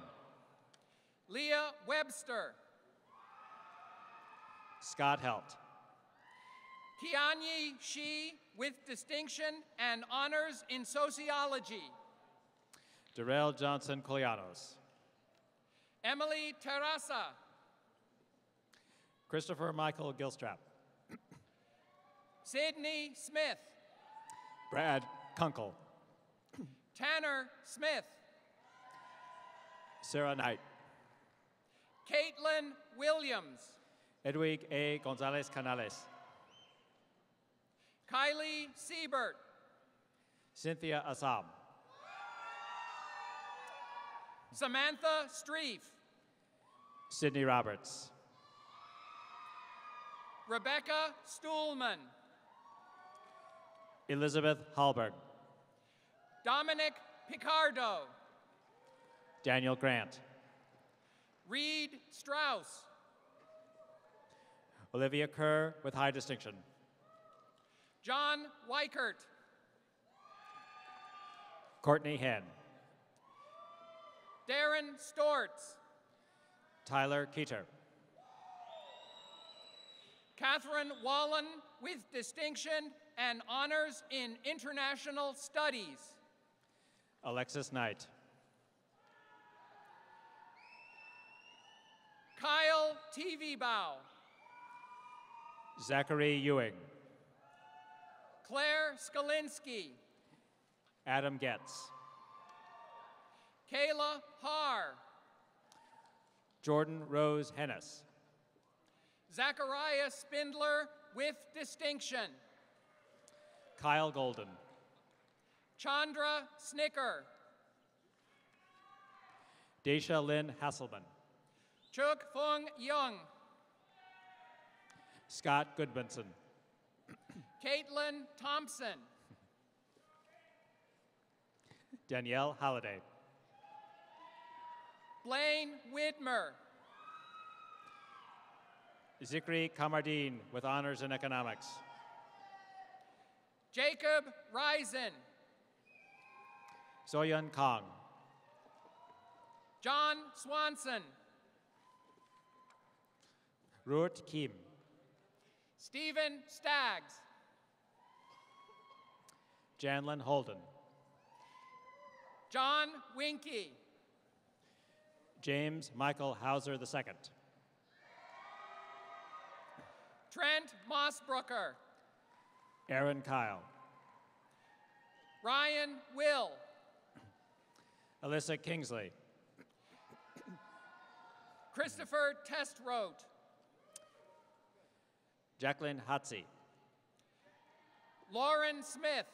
Leah Webster. Scott Helt. Kianyi Shi with distinction and honors in sociology. Darrell Johnson Colianos. Emily Terrasa. Christopher Michael Gilstrap. Sydney Smith. Brad Kunkel. Tanner Smith. Sarah Knight. Caitlin Williams. Edwig A. Gonzalez Canales. Kylie Siebert. Cynthia Assam. Samantha Streef. Sydney Roberts. Rebecca Stuhlman. Elizabeth Hallberg. Dominic Picardo. Daniel Grant. Reed Strauss. Olivia Kerr with high distinction. John Weichert. Courtney Henn. Darren Stortz. Tyler Keeter. Catherine Wallen with distinction and honors in international studies. Alexis Knight. Kyle Tvbow. Zachary Ewing. Claire Skalinsky. Adam Getz. Kayla Haar. Jordan Rose Hennis. Zachariah Spindler with distinction. Kyle Golden. Chandra Snicker. Daisha Lynn Hasselman. Chuk Fung Young. Scott Goodmanson. Caitlin Thompson. Danielle Halliday. Blaine Whitmer. Zikri Kamardine with honors in economics. Jacob Risen. Soyun Kong. John Swanson. Ruurt Kim. Stephen Staggs. Janlyn Holden. John Winky. James Michael Hauser II. Trent Mossbrooker. Aaron Kyle. Ryan Will. Alyssa Kingsley. Christopher Testrote. Jacqueline Hatzi. Lauren Smith.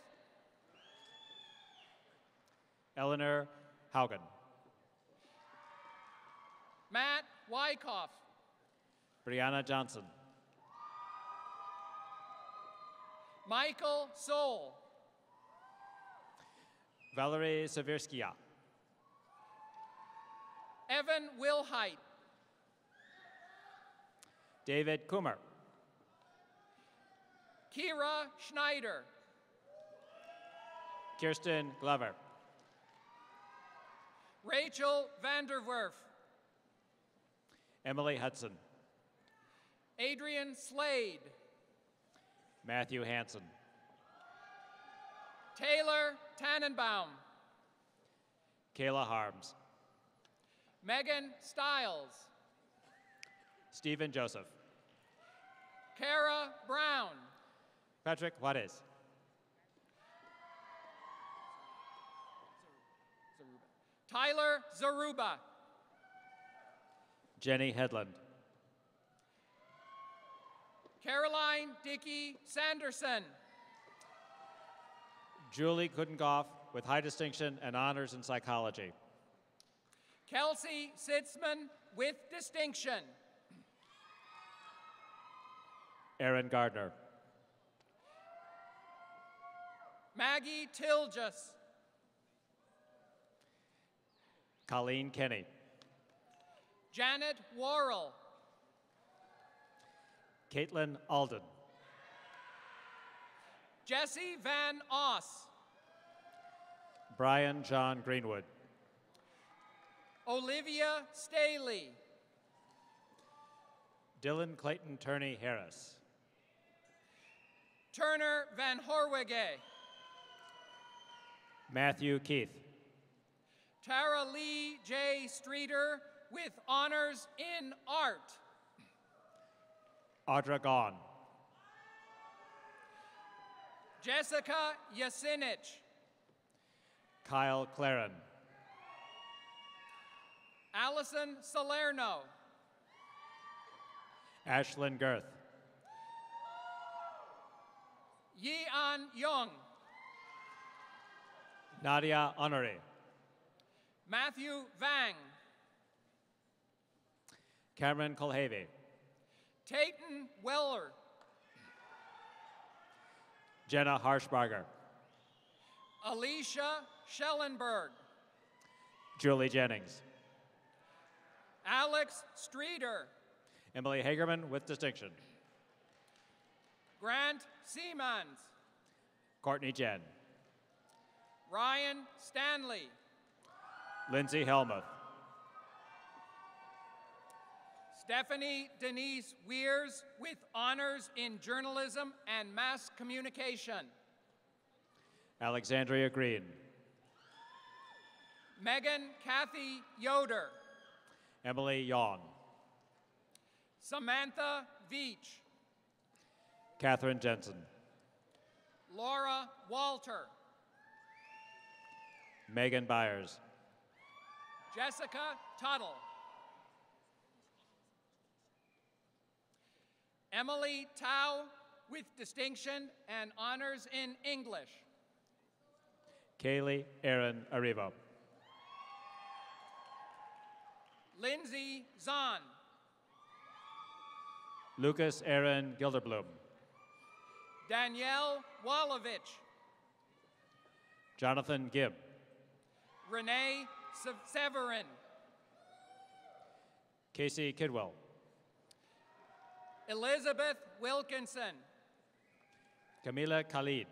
Eleanor Haugen. Matt Wyckoff. Brianna Johnson. Michael Soul. Valerie Severskia. Evan Wilhite. David Kummer. Kira Schneider. Kirsten Glover. Rachel Vanderwerf. Emily Hudson. Adrian Slade. Matthew Hansen. Taylor Tannenbaum. Kayla Harms. Megan Stiles. Stephen Joseph. Kara Brown. Patrick Juarez. Tyler Zaruba. Jenny Headland. Caroline Dickey Sanderson. Julie Kudengoff with high distinction and honors in psychology. Kelsey Sitzman with distinction. Aaron Gardner. Maggie Tilgus. Colleen Kenny. Janet Worrell. Caitlin Alden. Jesse Van Oss. Brian John Greenwood. Olivia Staley. Dylan Clayton Turney Harris. Turner Van Horwege. Matthew Keith. Tara Lee J. Streeter with honors in art. Audra Gaughan. Jessica Yasinich. Kyle Claren. Allison Salerno. Ashlyn Girth. Yi-An Young. Nadia Honoré. Matthew Vang. Cameron Colhavy. Tayton Weller. Jenna Harshbarger. Alicia Schellenberg. Julie Jennings. Alex Streeter. Emily Hagerman with distinction. Grant Seamans. Courtney Jen. Ryan Stanley. Lindsay Helmuth. Stephanie Denise Weirs with honors in journalism and mass communication. Alexandria Green. Megan Kathy Yoder. Emily Yawn. Samantha Veach. Catherine Jensen. Laura Walter. Megan Byers. Jessica Tuttle. Emily Tao with distinction and honors in English. Kaylee Aaron Arrivo. Lindsay Zahn. Lucas Aaron Gilderblum. Danielle Walovich. Jonathan Gibb. Renee Severin. Casey Kidwell. Elizabeth Wilkinson. Camila Khalid.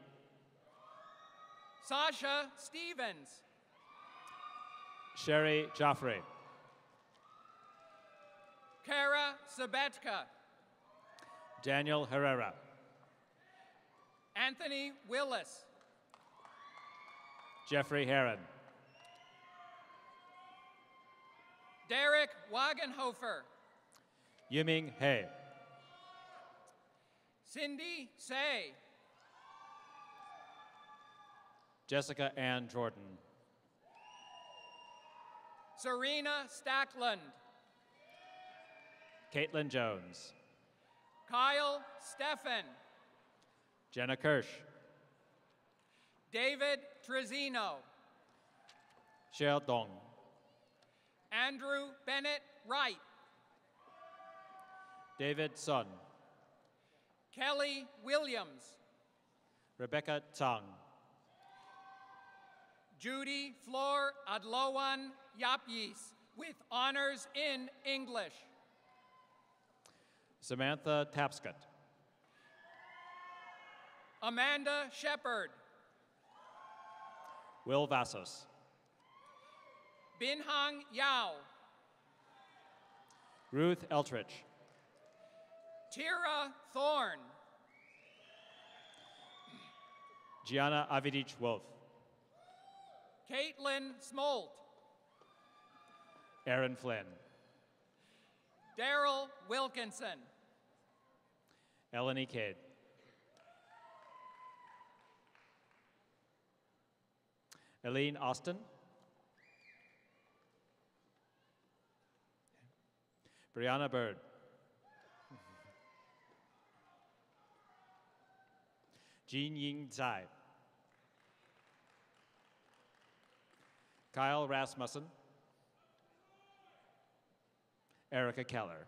Sasha Stevens. Sherry Joffrey. Kara Sabetka. Daniel Herrera. Anthony Willis. Jeffrey Heron. Derek Wagenhofer. Yiming He. Cindy Say. Jessica Ann Jordan. Serena Stackland. Caitlin Jones. Kyle Steffen. Jenna Kirsch. David Trezino. Xiao Dong. Andrew Bennett Wright. David Sun. Kelly Williams. Rebecca Tang. Judy Flor Adlowan Yapyis with honors in English. Samantha Tapscott. Amanda Shepard. Will Vassos. Binhang Yao. Ruth Eltrich. Tira Thorne. Gianna Avidich Wolf. Caitlin Smolt. Aaron Flynn. Daryl Wilkinson. Eleni Cade. Eileen Austin. Brianna Bird. Jean Ying Tsai. Kyle Rasmussen. Erica Keller.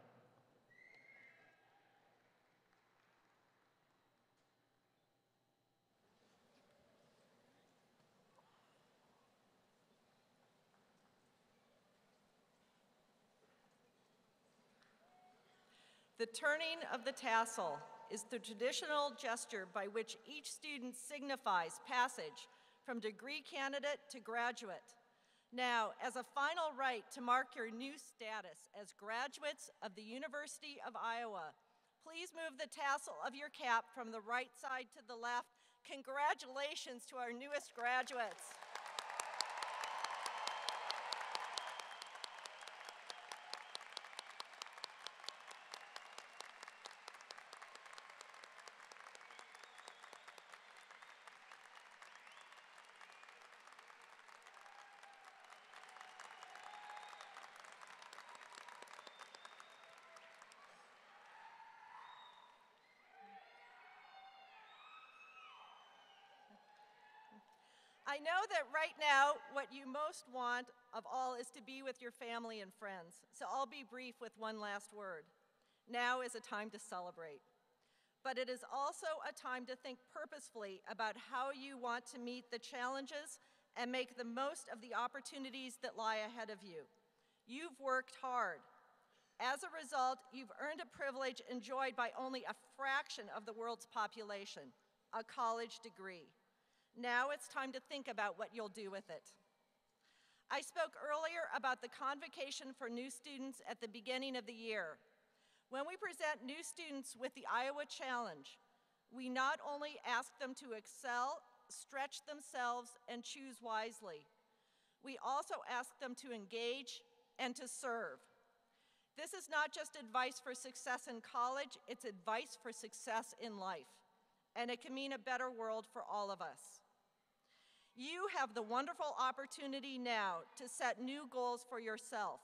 The turning of the tassel is the traditional gesture by which each student signifies passage from degree candidate to graduate. Now, as a final rite to mark your new status as graduates of the University of Iowa, please move the tassel of your cap from the right side to the left. Congratulations to our newest graduates. I know that right now, what you most want of all is to be with your family and friends, so I'll be brief with one last word. Now is a time to celebrate, but it is also a time to think purposefully about how you want to meet the challenges and make the most of the opportunities that lie ahead of you. You've worked hard. As a result, you've earned a privilege enjoyed by only a fraction of the world's population, a college degree. Now it's time to think about what you'll do with it. I spoke earlier about the convocation for new students at the beginning of the year. When we present new students with the Iowa Challenge, we not only ask them to excel, stretch themselves, and choose wisely, we also ask them to engage and to serve. This is not just advice for success in college, it's advice for success in life, and it can mean a better world for all of us. You have the wonderful opportunity now to set new goals for yourself.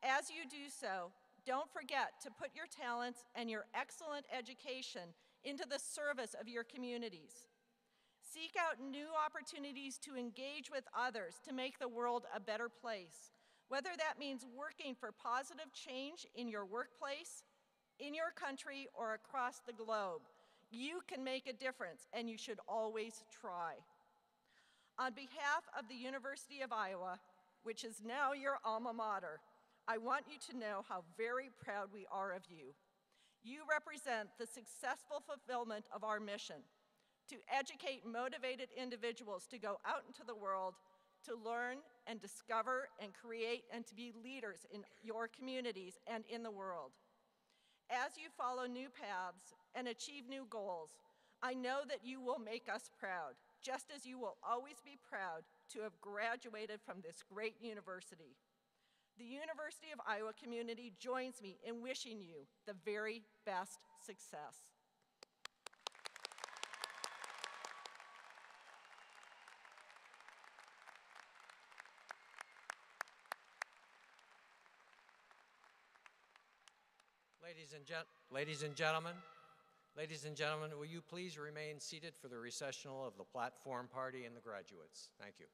As you do so, don't forget to put your talents and your excellent education into the service of your communities. Seek out new opportunities to engage with others to make the world a better place, whether that means working for positive change in your workplace, in your country, or across the globe. You can make a difference, and you should always try. On behalf of the University of Iowa, which is now your alma mater, I want you to know how very proud we are of you. You represent the successful fulfillment of our mission to educate motivated individuals to go out into the world, to learn and discover and create and to be leaders in your communities and in the world. As you follow new paths and achieve new goals, I know that you will make us proud, just as you will always be proud to have graduated from this great university. The University of Iowa community joins me in wishing you the very best success. Ladies and gentlemen, will you please remain seated for the recessional of the platform party and the graduates? Thank you.